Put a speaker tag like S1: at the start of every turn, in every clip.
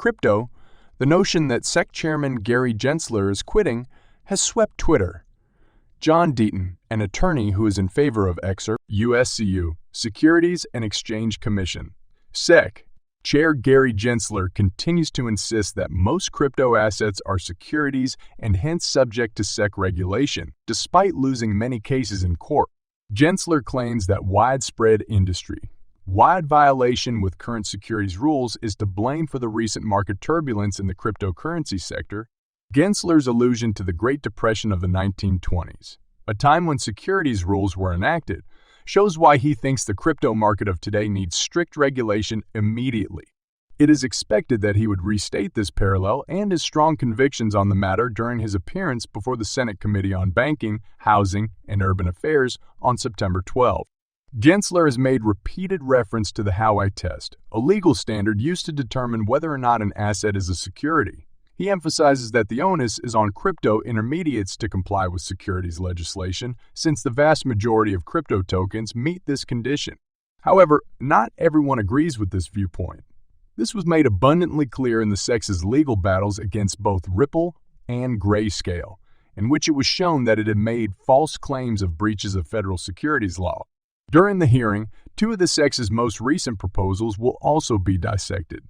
S1: crypto, the notion that SEC Chairman Gary Gensler is quitting has swept Twitter. John Deaton, an attorney who is in favor of XRP, USCU, Securities and Exchange Commission, SEC, Chair Gary Gensler continues to insist that most crypto assets are securities and hence subject to SEC regulation, despite losing many cases in court. Gensler claims that widespread industry-wide violation with current securities rules is to blame for the recent market turbulence in the cryptocurrency sector. Gensler's allusion to the Great Depression of the 1920s, a time when securities rules were enacted, shows why he thinks the crypto market of today needs strict regulation immediately. It is expected that he would restate this parallel and his strong convictions on the matter during his appearance before the Senate Committee on Banking, Housing, and Urban Affairs on September 12. Gensler has made repeated reference to the Howey test, a legal standard used to determine whether or not an asset is a security. He emphasizes that the onus is on crypto intermediates to comply with securities legislation, since the vast majority of crypto tokens meet this condition. However, not everyone agrees with this viewpoint. This was made abundantly clear in the SEC's legal battles against both Ripple and Grayscale, in which it was shown that it had made false claims of breaches of federal securities law. During the hearing, two of the SEC's most recent proposals will also be dissected.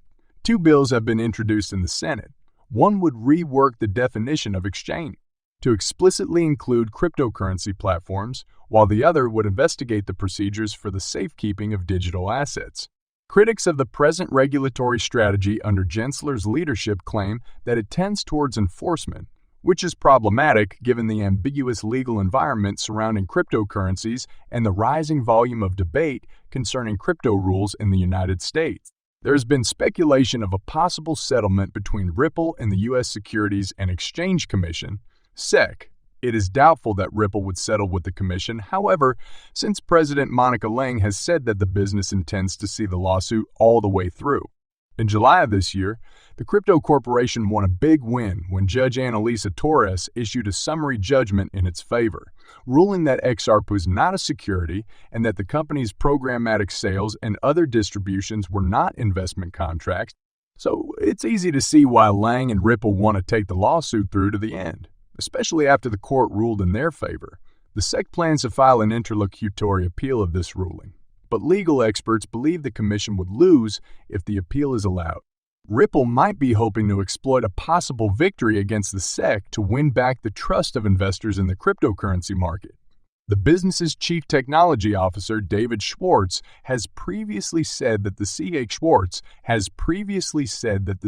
S1: Two bills have been introduced in the Senate. One would rework the definition of exchange to explicitly include cryptocurrency platforms, while the other would investigate the procedures for the safekeeping of digital assets. Critics of the present regulatory strategy under Gensler's leadership claim that it tends towards enforcement, which is problematic given the ambiguous legal environment surrounding cryptocurrencies and the rising volume of debate concerning crypto rules in the United States. There has been speculation of a possible settlement between Ripple and the U.S. Securities and Exchange Commission, SEC. It is doubtful that Ripple would settle with the commission. However, since President Monica Lang has said that the business intends to see the lawsuit all the way through. In July of this year, the crypto corporation won a big win when Judge Annalisa Torres issued a summary judgment in its favor, ruling that XRP was not a security and that the company's programmatic sales and other distributions were not investment contracts. So it's easy to see why Lang and Ripple want to take the lawsuit through to the end, especially after the court ruled in their favor. The SEC plans to file an interlocutory appeal of this ruling, but legal experts believe the commission would lose if the appeal is allowed. Ripple might be hoping to exploit a possible victory against the SEC to win back the trust of investors in the cryptocurrency market. The business's chief technology officer, David Schwartz, has previously said that the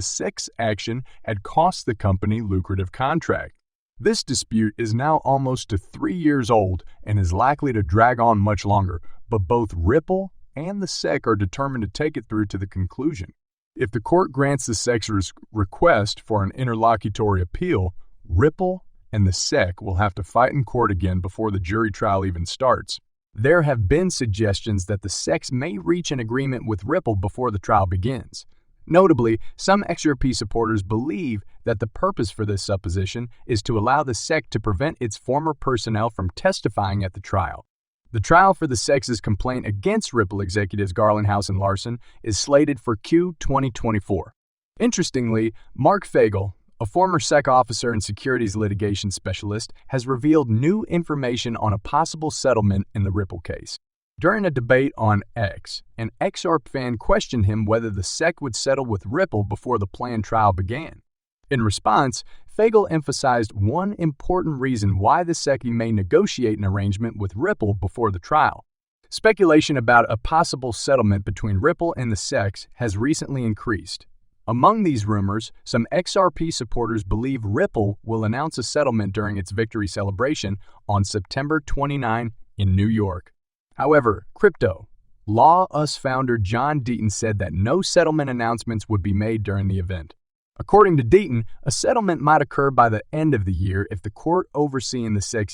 S1: SEC's action had cost the company lucrative contract. This dispute is now almost 3 years old and is likely to drag on much longer, but both Ripple and the SEC are determined to take it through to the conclusion. If the court grants the SEC's request for an interlocutory appeal, Ripple and the SEC will have to fight in court again before the jury trial even starts. There have been suggestions that the SEC may reach an agreement with Ripple before the trial begins. Notably, some XRP supporters believe that the purpose for this supposition is to allow the SEC to prevent its former personnel from testifying at the trial. The trial for the SEC's complaint against Ripple executives Garlinghouse and Larson is slated for Q 2024. Interestingly, Mark Fagel, a former SEC officer and securities litigation specialist, has revealed new information on a possible settlement in the Ripple case. During a debate on X, an XRP fan questioned him whether the SEC would settle with Ripple before the planned trial began. In response, Fagel emphasized one important reason why the SEC may negotiate an arrangement with Ripple before the trial. Speculation about a possible settlement between Ripple and the SEC has recently increased. Among these rumors, some XRP supporters believe Ripple will announce a settlement during its victory celebration on September 29 in New York. However, Crypto Law Us founder John Deaton said that no settlement announcements would be made during the event. According to Deaton, a settlement might occur by the end of the year if the court overseeing the SEC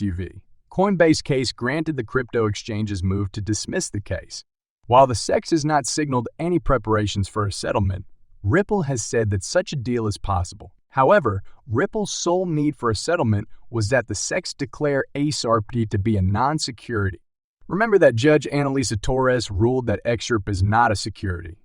S1: Coinbase case granted the crypto exchange's move to dismiss the case. While the SEC has not signaled any preparations for a settlement, Ripple has said that such a deal is possible. However, Ripple's sole need for a settlement was that the SEC declare XRP to be a non-security. Remember that Judge Annalisa Torres ruled that XRP is not a security.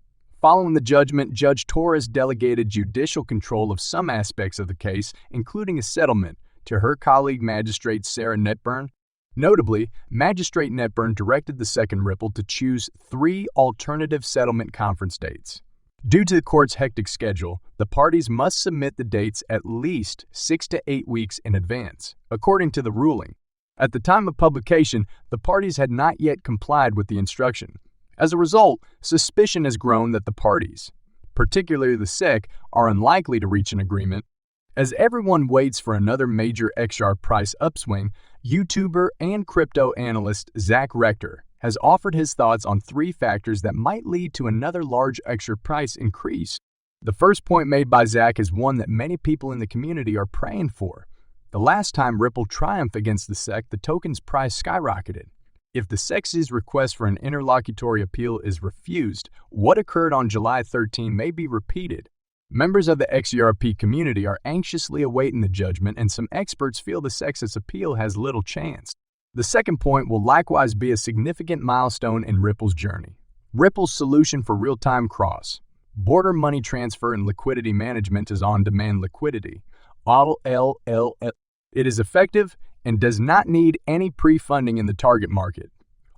S1: Following the judgment, Judge Torres delegated judicial control of some aspects of the case, including a settlement, to her colleague Magistrate Sarah Netburn. Notably, Magistrate Netburn directed the second Ripple to choose 3 alternative settlement conference dates. Due to the court's hectic schedule, the parties must submit the dates at least 6 to 8 weeks in advance, according to the ruling. At the time of publication, the parties had not yet complied with the instruction. As a result, suspicion has grown that the parties, particularly the SEC, are unlikely to reach an agreement. As everyone waits for another major XRP price upswing, YouTuber and crypto analyst Zach Rector has offered his thoughts on 3 factors that might lead to another large XRP price increase. The first point made by Zach is one that many people in the community are praying for. The last time Ripple triumphed against the SEC, the token's price skyrocketed. If the SEC's request for an interlocutory appeal is refused, what occurred on July 13 may be repeated. Members of the XRP community are anxiously awaiting the judgment, and some experts feel the SEC's appeal has little chance. The second point will likewise be a significant milestone in Ripple's journey. Ripple's solution for real-time cross-border money transfer and liquidity management is on-demand liquidity. It is effective and does not need any pre-funding in the target market.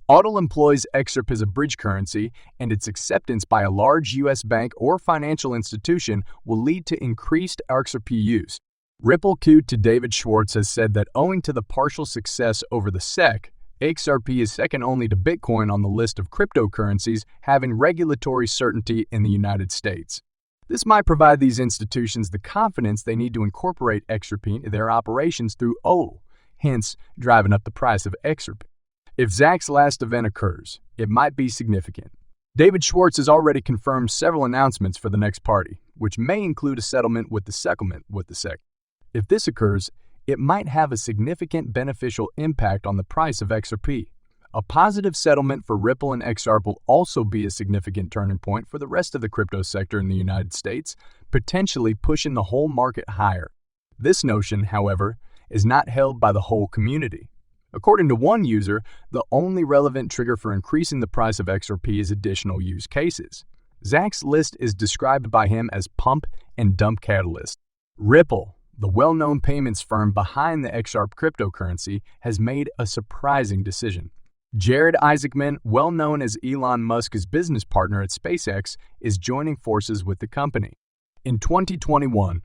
S1: AUDL employs XRP as a bridge currency, and its acceptance by a large U.S. bank or financial institution will lead to increased XRP use. Ripple Q to David Schwartz has said that owing to the partial success over the SEC, XRP is second only to Bitcoin on the list of cryptocurrencies having regulatory certainty in the United States. This might provide these institutions the confidence they need to incorporate XRP into their operations through AUDL, hence driving up the price of XRP. If Zach's last event occurs, it might be significant. David Schwartz has already confirmed several announcements for the next party, which may include a settlement with the SEC. If this occurs, it might have a significant beneficial impact on the price of XRP. A positive settlement for Ripple and XRP will also be a significant turning point for the rest of the crypto sector in the United States, potentially pushing the whole market higher. This notion, however, is not held by the whole community. According to one user, the only relevant trigger for increasing the price of XRP is additional use cases. Zach's list is described by him as pump and dump catalyst. Ripple, the well-known payments firm behind the XRP cryptocurrency, has made a surprising decision. Jared Isaacman, well known as Elon Musk's business partner at SpaceX, is joining forces with the company. In 2021,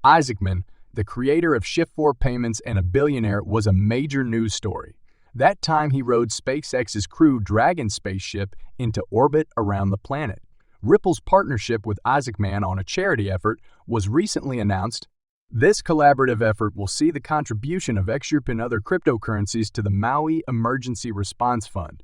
S1: Isaacman, the creator of Shift4 Payments and a billionaire, was a major news story. That time he rode SpaceX's Crew Dragon spaceship into orbit around the planet. Ripple's partnership with Isaacman on a charity effort was recently announced. This collaborative effort will see the contribution of XRP and other cryptocurrencies to the Maui Emergency Response Fund.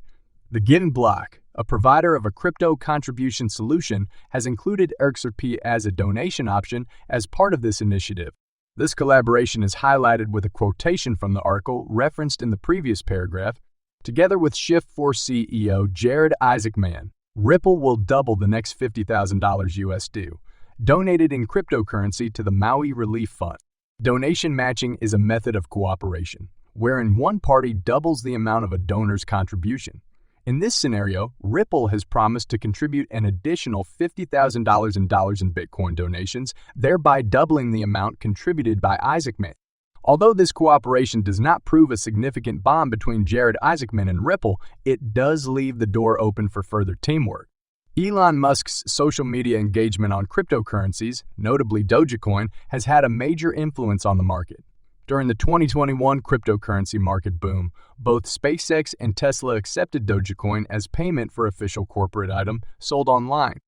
S1: The Giving Block, a provider of a crypto contribution solution, has included XRP as a donation option as part of this initiative. This collaboration is highlighted with a quotation from the article referenced in the previous paragraph. Together with Shift4 CEO Jared Isaacman, Ripple will double the next $50,000 US due, donated in cryptocurrency to the Maui Relief Fund. Donation matching is a method of cooperation, wherein one party doubles the amount of a donor's contribution. In this scenario, Ripple has promised to contribute an additional $50,000 in Bitcoin donations, thereby doubling the amount contributed by Isaacman. Although this cooperation does not prove a significant bond between Jared Isaacman and Ripple, it does leave the door open for further teamwork. Elon Musk's social media engagement on cryptocurrencies, notably Dogecoin, has had a major influence on the market. During the 2021 cryptocurrency market boom, both SpaceX and Tesla accepted Dogecoin as payment for official corporate item sold online.